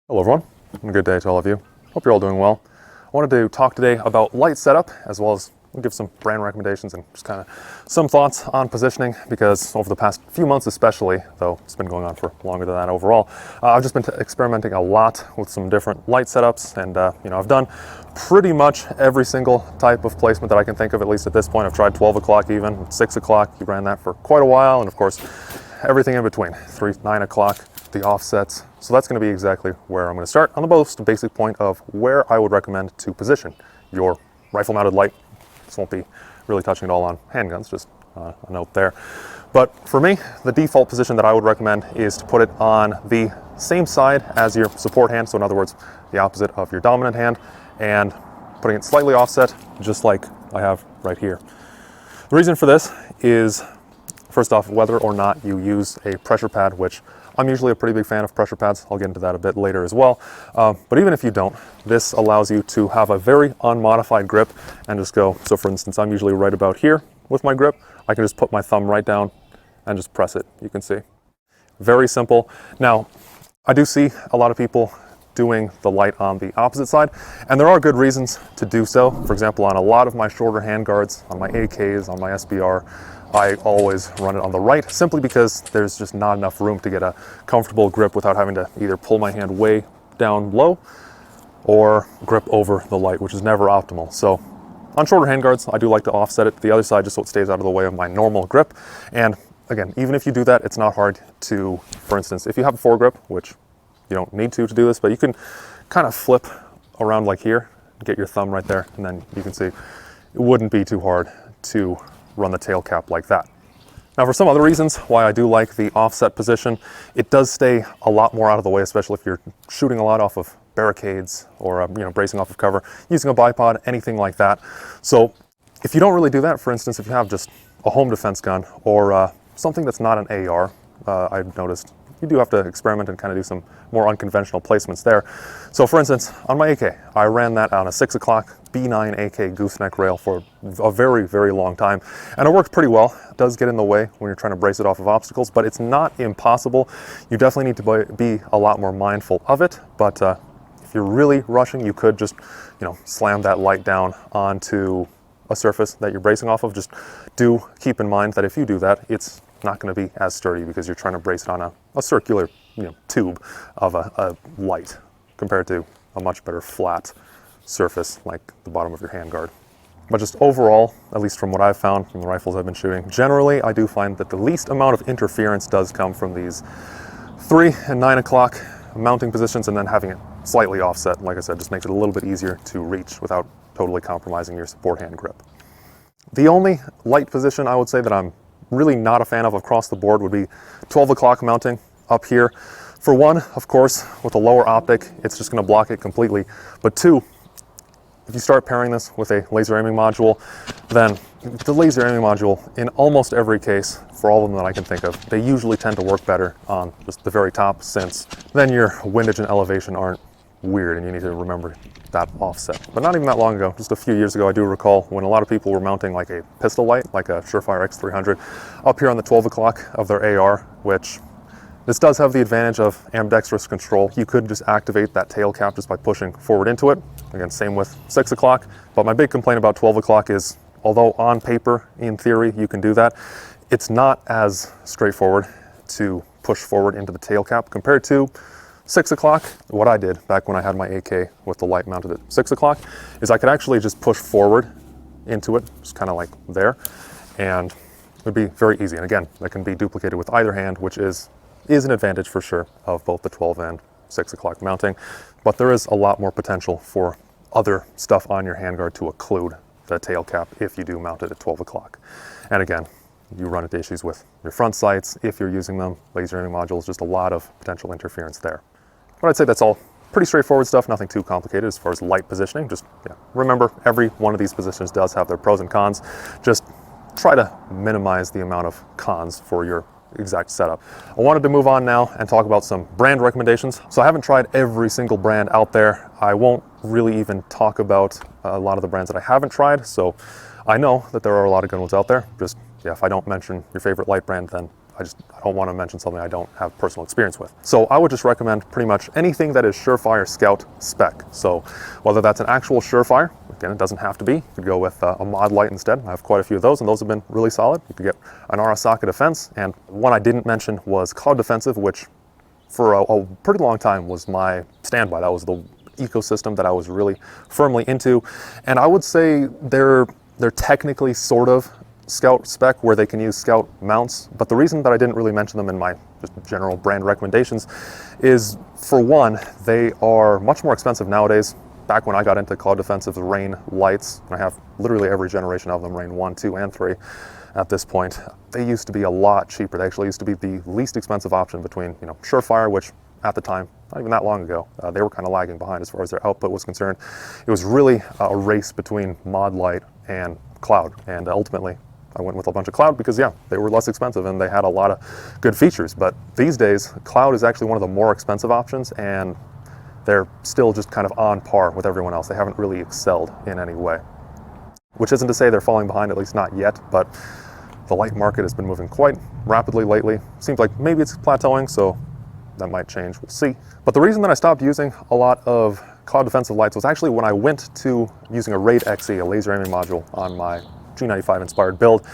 Hello everyone, and a good day to all of you. Hope you're all doing well. I wanted to talk today about light setup, as well as give some brand recommendations and just kind of some thoughts on positioning, because over the past few months especially, though it's been going on for longer than that overall, I've just been experimenting a lot with some different light setups, and I've done pretty much every single type of placement that I can think of, at least at this point. I've tried 12 o'clock even, 6 o'clock, you ran that for quite a while, and of course, everything in between, 3, 9 o'clock, the offsets. So that's going to be exactly where I'm going to start on the most basic point of where I would recommend to position your rifle mounted light. This won't be really touching at all on handguns, just a note there. But for me, the default position that I would recommend is to put it on the same side as your support hand. So in other words, the opposite of your dominant hand, and putting it slightly offset, just like I have right here. The reason for this is, first off, whether or not you use a pressure pad, which I'm usually a pretty big fan of pressure pads. I'll get into that a bit later as well. But even if you don't, this allows you to have a very unmodified grip and just go. So for instance, I'm usually right about here with my grip. I can just put my thumb right down and just press it. You can see. Very simple. Now, I do see a lot of people doing the light on the opposite side, and there are good reasons to do so. For example, on a lot of my shorter handguards, on my AKs, on my SBR, I always run it on the right, simply because there's just not enough room to get a comfortable grip without having to either pull my hand way down low or grip over the light, which is never optimal. So on shorter handguards, I do like to offset it to the other side just so it stays out of the way of my normal grip. And again, even if you do that, it's not hard to, for instance, if you have a foregrip, which you don't need to do this, but you can kind of flip around like here, get your thumb right there, and then you can see it wouldn't be too hard to run the tail cap like that. Now, for some other reasons why I do like the offset position, it does stay a lot more out of the way, especially if you're shooting a lot off of barricades or bracing off of cover, using a bipod, anything like that. So if you don't really do that, for instance, if you have just a home defense gun or something that's not an AR, I've noticed you do have to experiment and kind of do some more unconventional placements there. So for instance, on my AK, I ran that on a 6 o'clock B9 AK gooseneck rail for a very, very long time, and it worked pretty well. It does get in the way when you're trying to brace it off of obstacles, but it's not impossible. You definitely need to be a lot more mindful of it, but if you're really rushing, you could just slam that light down onto a surface that you're bracing off of. Just do keep in mind that if you do that, it's not going to be as sturdy because you're trying to brace it on a circular tube of a light compared to a much better flat surface like the bottom of your handguard. But just overall, at least from what I've found from the rifles I've been shooting, generally I do find that the least amount of interference does come from these 3 and 9 o'clock mounting positions, and then having it slightly offset, like I said, just makes it a little bit easier to reach without totally compromising your support hand grip. The only light position I would say that I'm really not a fan of across the board would be 12 o'clock mounting up here. For one, of course, with a lower optic, it's just going to block it completely. But two, if you start pairing this with a laser aiming module, then the laser aiming module, in almost every case, for all of them that I can think of, they usually tend to work better on just the very top, since then your windage and elevation aren't weird, and you need to remember that offset. But not even that long ago, just a few years ago, I do recall when a lot of people were mounting like a pistol light, like a Surefire X300, up here on the 12 o'clock of their AR, which this does have the advantage of ambidextrous control. You could just activate that tail cap just by pushing forward into it. Again, same with 6 o'clock. But my big complaint about 12 o'clock is, although on paper, in theory, you can do that, it's not as straightforward to push forward into the tail cap compared to 6 o'clock. What I did back when I had my AK with the light mounted at 6 o'clock is I could actually just push forward into it, just kind of like there, and it would be very easy. And again, that can be duplicated with either hand, which is an advantage for sure of both the 12 and 6 o'clock mounting. But there is a lot more potential for other stuff on your handguard to occlude the tail cap if you do mount it at 12 o'clock. And again, you run into issues with your front sights if you're using them, laser aiming modules, just a lot of potential interference there. But I'd say that's all pretty straightforward stuff, nothing too complicated as far as light positioning. Just remember, every one of these positions does have their pros and cons. Just try to minimize the amount of cons for your exact setup. I wanted to move on now and talk about some brand recommendations. So I haven't tried every single brand out there. I won't really even talk about a lot of the brands that I haven't tried. So I know that there are a lot of good ones out there. Just if I don't mention your favorite light brand, then I don't want to mention something I don't have personal experience with. So I would just recommend pretty much anything that is Surefire Scout spec. So whether that's an actual Surefire, again, it doesn't have to be. You could go with a Modlite instead. I have quite a few of those, and those have been really solid. You could get an Arasaka Defense, and one I didn't mention was Cloud Defensive, which for a pretty long time was my standby. That was the ecosystem that I was really firmly into, and I would say they're technically sort of Scout spec where they can use Scout mounts, but the reason that I didn't really mention them in my just general brand recommendations is, for one, they are much more expensive nowadays. Back when I got into Cloud Defensive's Rain lights, and I have literally every generation of them, Rain 1, 2, and 3 at this point, they used to be a lot cheaper. They actually used to be the least expensive option between, Surefire, which at the time, not even that long ago, they were kind of lagging behind as far as their output was concerned. It was really a race between Modlite and Cloud, and ultimately I went with a bunch of Cloud because, yeah, they were less expensive and they had a lot of good features. But these days, Cloud is actually one of the more expensive options, and they're still just kind of on par with everyone else. They haven't really excelled in any way, which isn't to say they're falling behind, at least not yet, but the light market has been moving quite rapidly lately. Seems like maybe it's plateauing, so that might change, we'll see. But the reason that I stopped using a lot of Cloud Defensive lights was actually when I went to using a Raid XE, a laser aiming module, on my G95 inspired build.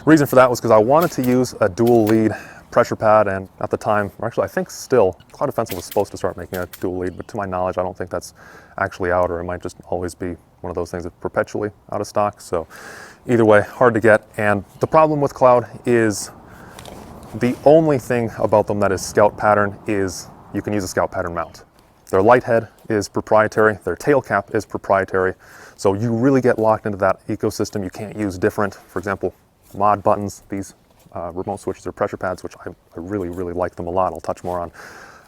Reason for that was because I wanted to use a dual lead pressure pad, and at the time, or actually I think still, Cloud Defensive was supposed to start making a dual lead, but to my knowledge, I don't think that's actually out, or it might just always be one of those things that's perpetually out of stock. So either way, hard to get. And the problem with Cloud is the only thing about them that is Scout pattern is you can use a Scout pattern mount. Their light head is proprietary, their tail cap is proprietary, so you really get locked into that ecosystem. You can't use different, for example, mod buttons, these remote switches or pressure pads, which I really, really like them a lot. I'll touch more on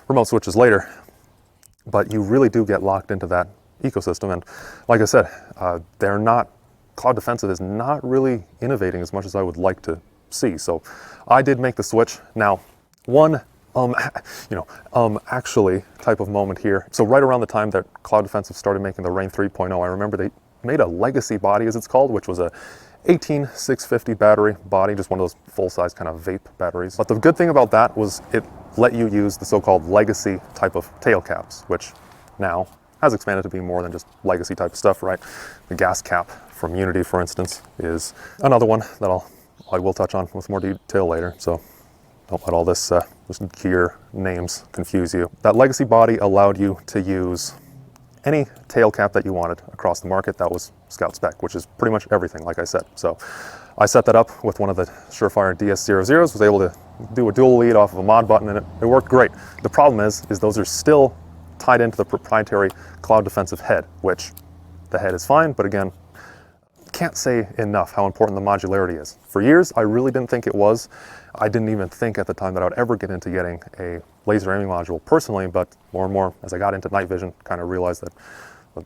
remote switches later, but you really do get locked into that ecosystem. And like I said, Cloud Defensive is not really innovating as much as I would like to see. So I did make the switch. Now, one actually type of moment here. So right around the time that Cloud Defensive started making the Rain 3.0, I remember they made a legacy body, as it's called, which was a 18650 battery body, just one of those full-size kind of vape batteries. But the good thing about that was it let you use the so-called legacy type of tail caps, which now has expanded to be more than just legacy type stuff, right? The gas cap from Unity, for instance, is another one that I will touch on with more detail later. So don't let all this gear names confuse you. That legacy body allowed you to use any tail cap that you wanted across the market. That was Scout spec, which is pretty much everything, like I said. So I set that up with one of the Surefire DS00s, was able to do a dual lead off of a mod button, and it worked great. The problem is those are still tied into the proprietary Cloud Defensive head, which the head is fine, but again, can't say enough how important the modularity is. For years, I really didn't think it was. I didn't even think at the time that I would ever get into getting a laser aiming module personally, but more and more as I got into night vision, kind of realized that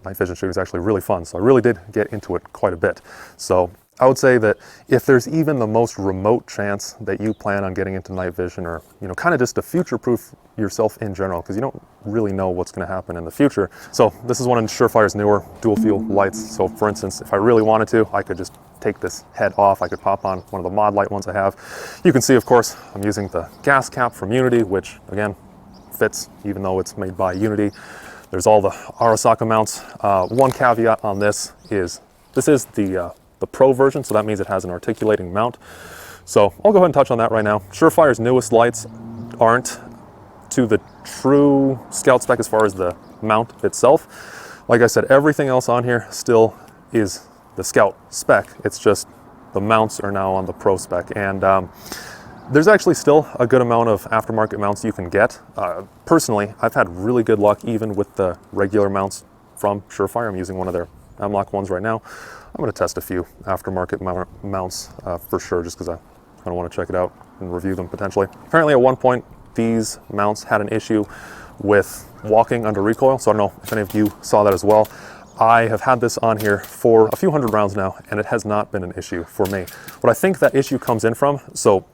night vision shooting is actually really fun. So I really did get into it quite a bit. So I would say that if there's even the most remote chance that you plan on getting into night vision, or kind of just to future-proof yourself in general, because you don't really know what's going to happen in the future. So this is one of Surefire's newer dual fuel lights. So for instance, if I really wanted to, I could just take this head off. I could pop on one of the Modlite ones I have. You can see, of course, I'm using the gas cap from Unity, which again fits even though it's made by Unity. There's all the Arasaka mounts. One caveat on this is the Pro version, so that means it has an articulating mount. So I'll go ahead and touch on that right now. Surefire's newest lights aren't to the true Scout spec as far as the mount itself. Like I said, everything else on here still is the Scout spec. It's just the mounts are now on the Pro spec. And there's actually still a good amount of aftermarket mounts you can get. Personally, I've had really good luck even with the regular mounts from Surefire. I'm using one of their M-Lock ones right now. I'm going to test a few aftermarket mounts for sure, just because I kind of want to check it out and review them potentially. Apparently at one point, these mounts had an issue with walking under recoil, so I don't know if any of you saw that as well. I have had this on here for a few hundred rounds now, and it has not been an issue for me. What I think that issue comes in from, so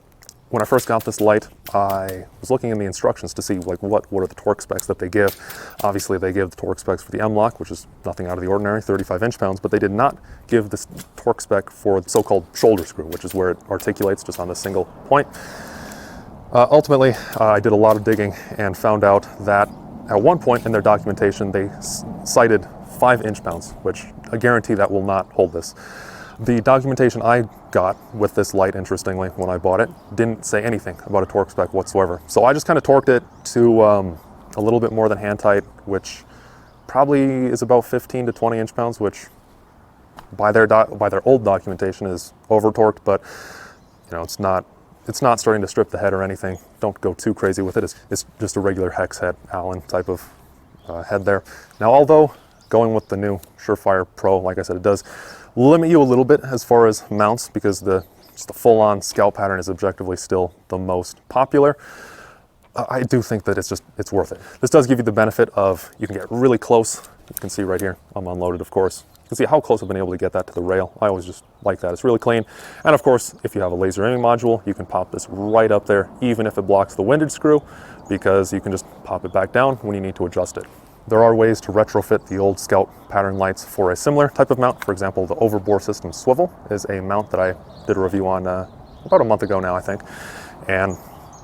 when I first got this light, I was looking in the instructions to see like what are the torque specs that they give. Obviously they give the torque specs for the M-Lock, which is nothing out of the ordinary, 35 inch-pounds, but they did not give this torque spec for the so-called shoulder screw, which is where it articulates just on the single point. Ultimately, I did a lot of digging and found out that at one point in their documentation, they cited 5 inch-pounds, which I guarantee that will not hold this. The documentation I got with this light, interestingly, when I bought it, didn't say anything about a torque spec whatsoever. So I just kind of torqued it to a little bit more than hand tight, which probably is about 15 to 20 inch-pounds, which by their old documentation is over torqued, but you know, it's not starting to strip the head or anything. Don't go too crazy with it. It's just a regular hex head Allen type of head there. Now, although going with the new Surefire Pro, like I said, it does limit you a little bit as far as mounts, because just the full-on scalp pattern is objectively still the most popular. I do think that it's worth it. This does give you the benefit of, you can get really close. You can see right here, I'm unloaded, of course. You can see how close I've been able to get that to the rail. I always just like that. It's really clean. And of course, if you have a laser aiming module, you can pop this right up there, even if it blocks the windage screw, because you can just pop it back down when you need to adjust it. There are ways to retrofit the old scalp pattern lights for a similar type of mount. For example, the overbore system swivel is a mount that I did a review on about a month ago now, I think. And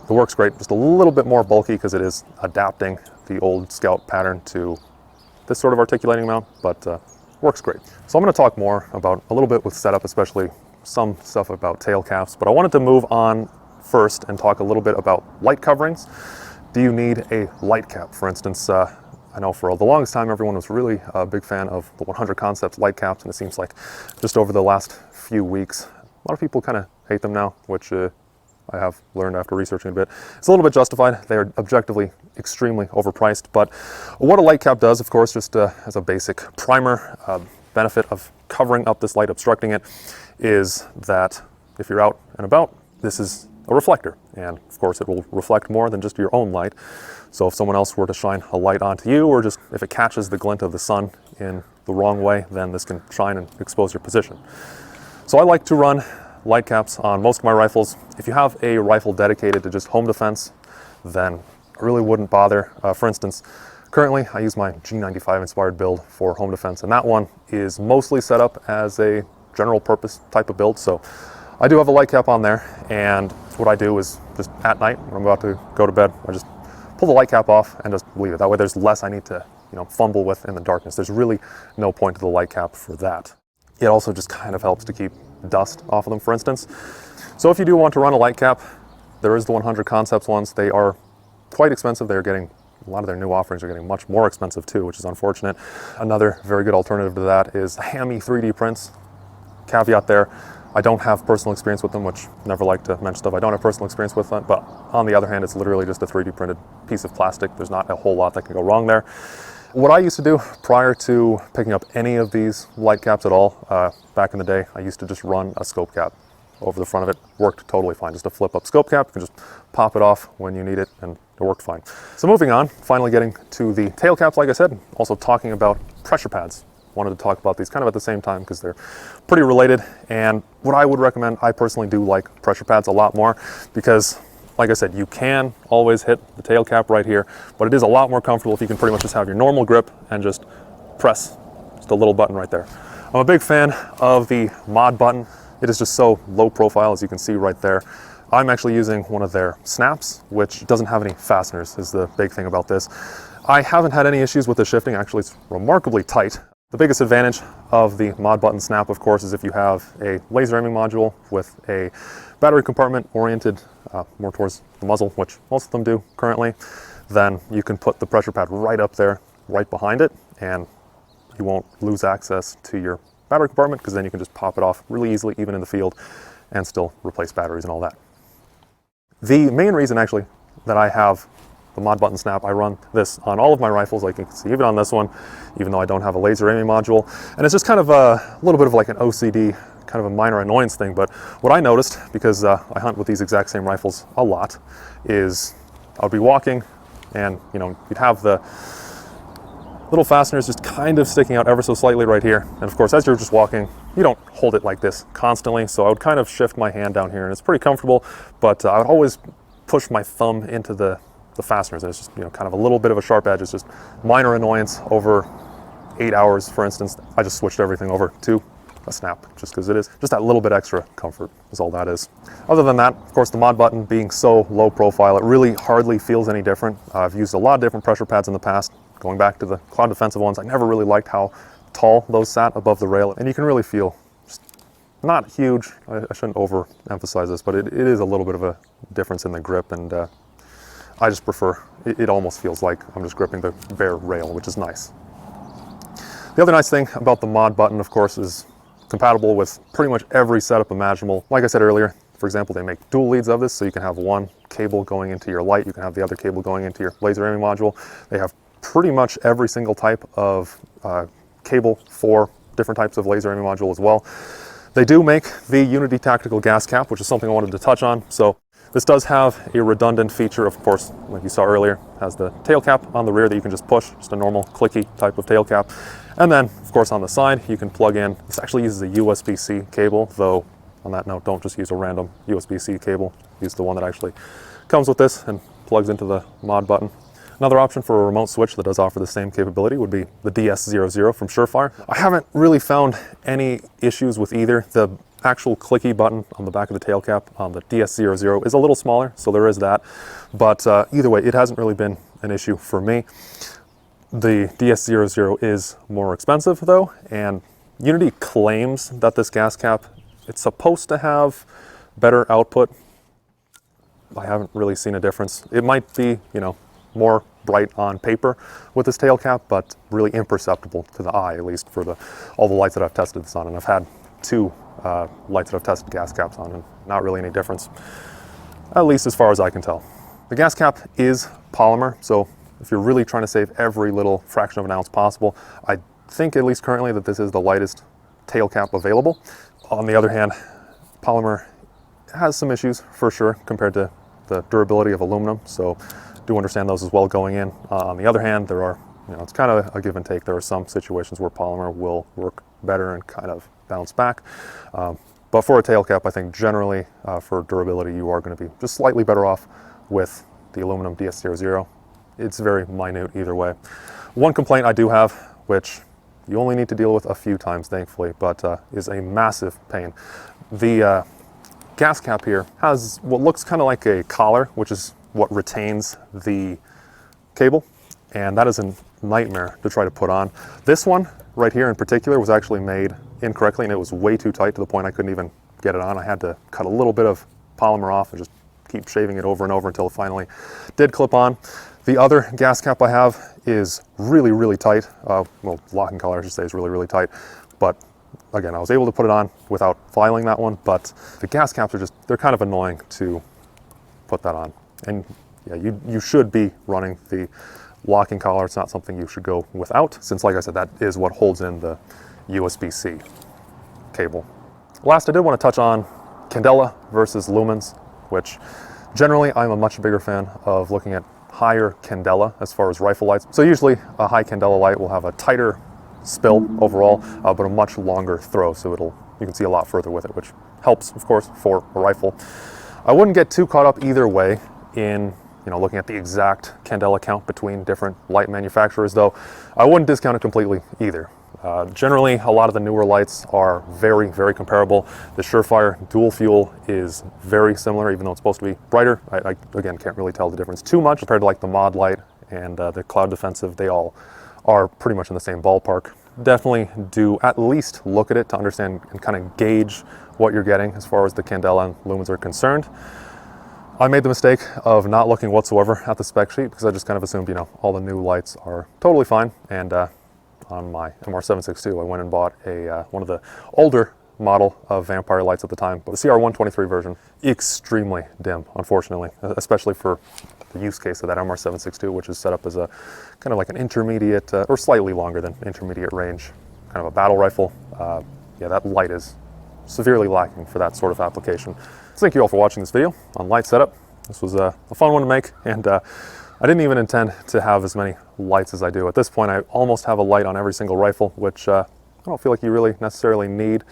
it works great, just a little bit more bulky because it is adapting the old scalp pattern to this sort of articulating mount, but works great. So I'm going to talk more about a little bit with setup, especially some stuff about tail caps, but I wanted to move on first and talk a little bit about light coverings. Do you need a light cap? For instance, I know for the longest time everyone was really a big fan of the 100 Concepts light caps, and it seems like just over the last few weeks, a lot of people kind of hate them now, which I have learned after researching a bit. It's a little bit justified. They are objectively extremely overpriced, but what a light cap does, of course, just as a basic primer, benefit of covering up this light, obstructing it, is that if you're out and about, this is a reflector, and of course it will reflect more than just your own light. So if someone else were to shine a light onto you, or just if it catches the glint of the sun in the wrong way, then this can shine and expose your position. So I like to run light caps on most of my rifles. If you have a rifle dedicated to just home defense, then I really wouldn't bother. For instance, currently I use my G95 inspired build for home defense, and that one is mostly set up as a general purpose type of build. So I do have a light cap on there, and what I do is just at night when I'm about to go to bed, I just pull the light cap off and just leave it. That way there's less I need to, fumble with in the darkness. There's really no point to the light cap for that. It also just kind of helps to keep dust off of them, for instance. So if you do want to run a light cap, there is the 100 Concepts ones. They are quite expensive. They're getting, a lot of their new offerings are getting much more expensive too, which is unfortunate. Another very good alternative to that is Hammy 3D prints. Caveat there, I don't have personal experience with them, which I never like to mention stuff I don't have personal experience with them, but on the other hand, it's literally just a 3D printed piece of plastic. There's not a whole lot that can go wrong there. What I used to do prior to picking up any of these light caps at all, back in the day, I used to just run a scope cap over the front of it. Worked totally fine. Just a flip up scope cap. You can just pop it off when you need it, and it worked fine. So moving on, finally getting to the tail caps, like I said, also talking about pressure pads. Wanted to talk about these kind of at the same time because they're pretty related. And what I would recommend, I personally do like pressure pads a lot more because, like I said, you can always hit the tail cap right here, but it is a lot more comfortable if you can pretty much just have your normal grip and just press just a little button right there. I'm a big fan of the mod button. It is just so low profile, as you can see right there. I'm actually using one of their snaps, which doesn't have any fasteners, is the big thing about this. I haven't had any issues with the shifting. Actually, it's remarkably tight. The biggest advantage of the mod button snap, of course, is if you have a laser aiming module with a battery compartment oriented more towards the muzzle, which most of them do currently, then you can put the pressure pad right up there, right behind it, and you won't lose access to your battery compartment because then you can just pop it off really easily, even in the field, and still replace batteries and all that. The main reason actually that I have the mod button snap, I run this on all of my rifles, like you can see, even on this one, even though I don't have a laser aiming module. And it's just kind of a little bit of like an OCD, kind of a minor annoyance thing. But what I noticed, because I hunt with these exact same rifles a lot, is I would be walking and, you'd have the little fasteners just kind of sticking out ever so slightly right here. And of course, as you're just walking, you don't hold it like this constantly. So I would kind of shift my hand down here, and it's pretty comfortable, but I would always push my thumb into the fasteners, and it's just kind of a little bit of a sharp edge. It's just minor annoyance. Over 8 hours, for instance, I just switched everything over to a snap, just because it is just that little bit extra comfort is all that is. Other than that, of course, the mod button being so low profile, it really hardly feels any different. I've used a lot of different pressure pads in the past. Going back to the cloud defensive ones, I never really liked how tall those sat above the rail, and you can really feel just not huge. I shouldn't overemphasize this, but it is a little bit of a difference in the grip, and I just prefer, it almost feels like I'm just gripping the bare rail, which is nice. The other nice thing about the mod button, of course, is compatible with pretty much every setup imaginable. Like I said earlier, for example, they make dual leads of this, so you can have one cable going into your light, you can have the other cable going into your laser aiming module. They have pretty much every single type of cable for different types of laser aiming module as well. They do make the Unity tactical gas cap, which is something I wanted to touch on. So this does have a redundant feature, of course, like you saw earlier, has the tail cap on the rear that you can just push, just a normal clicky type of tail cap. And then, of course, on the side, you can plug in, this actually uses a USB-C cable, though on that note, don't just use a random USB-C cable, use the one that actually comes with this and plugs into the mod button. Another option for a remote switch that does offer the same capability would be the DS00 from Surefire. I haven't really found any issues with either. The actual clicky button on the back of the tail cap on the DS00 is a little smaller, so there is that. But either way, it hasn't really been an issue for me. The DS00 is more expensive though, and Unity claims that this gas cap, it's supposed to have better output. I haven't really seen a difference. It might be, you know, more bright on paper with this tail cap, but really imperceptible to the eye, at least for all the lights that I've tested this on. And I've had two lights that I've tested gas caps on, and not really any difference, at least as far as I can tell. The gas cap is polymer, so if you're really trying to save every little fraction of an ounce possible, I think at least currently that this is the lightest tail cap available. On the other hand, polymer has some issues for sure compared to the durability of aluminum, so do understand those as well going in. On the other hand, there are, you know, it's kind of a give and take. There are some situations where polymer will work better and kind of bounce back. But for a tail cap, I think generally for durability, you are going to be just slightly better off with the aluminum DS00. It's very minute either way. One complaint I do have, which you only need to deal with a few times, thankfully, but is a massive pain. The gas cap here has what looks kind of like a collar, which is what retains the cable, and that is a nightmare to try to put on. This one right here in particular was actually made incorrectly, and it was way too tight to the point I couldn't even get it on. I had to cut a little bit of polymer off and just keep shaving it over and over until it finally did clip on. The other gas cap I have is really, really tight. Well, locking collar, I should say, is really, really tight. But again, I was able to put it on without filing that one, but the gas caps are just, they're kind of annoying to put that on. And yeah, you should be running the locking collar. It's not something you should go without, since like I said, that is what holds in the USB-C cable. Last, I did want to touch on Candela versus Lumens, which generally I'm a much bigger fan of looking at higher Candela as far as rifle lights. So usually a high Candela light will have a tighter spill overall, but a much longer throw, so you can see a lot further with it, which helps, of course, for a rifle. I wouldn't get too caught up either way in, you know, looking at the exact Candela count between different light manufacturers, though I wouldn't discount it completely either. Generally, a lot of the newer lights are very, very comparable. The Surefire dual fuel is very similar, even though it's supposed to be brighter. I again, can't really tell the difference too much compared to like the Modlite and the Cloud Defensive. They all are pretty much in the same ballpark. Definitely do at least look at it to understand and kind of gauge what you're getting as far as the Candela and Lumens are concerned. I made the mistake of not looking whatsoever at the spec sheet because I just kind of assumed, you know, all the new lights are totally fine. And on my MR762, I went and bought one of the older model of Vampire lights at the time, but the CR123 version, extremely dim, unfortunately, especially for the use case of that MR762, which is set up as a kind of like an intermediate, or slightly longer than intermediate range, kind of a battle rifle. Yeah, that light is severely lacking for that sort of application. So thank you all for watching this video on light setup. This was a fun one to make, and I didn't even intend to have as many lights as I do. At this point, I almost have a light on every single rifle, which I don't feel like you really necessarily need.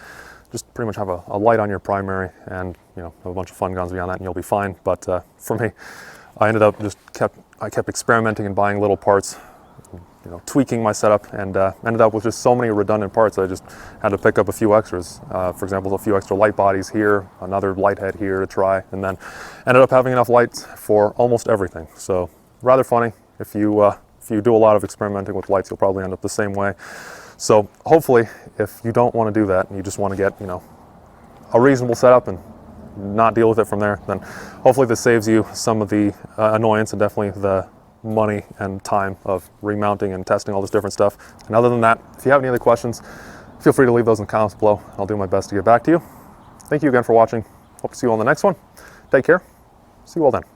Just pretty much have a light on your primary and, you know, have a bunch of fun guns beyond that and you'll be fine. But for me, I ended up I kept experimenting and buying little parts, tweaking my setup, and ended up with just so many redundant parts that I just had to pick up a few extras. For example, a few extra light bodies here, another light head here to try, and then ended up having enough lights for almost everything. So rather funny. If you do a lot of experimenting with lights, you'll probably end up the same way. So hopefully, if you don't want to do that and you just want to get a reasonable setup and not deal with it from there, then hopefully this saves you some of the annoyance and definitely the money and time of remounting and testing all this different stuff. And other than that, if you have any other questions, feel free to leave those in the comments below. I'll do my best to get back to you. Thank you again for watching. Hope to see you on the next one. Take care. See you all then.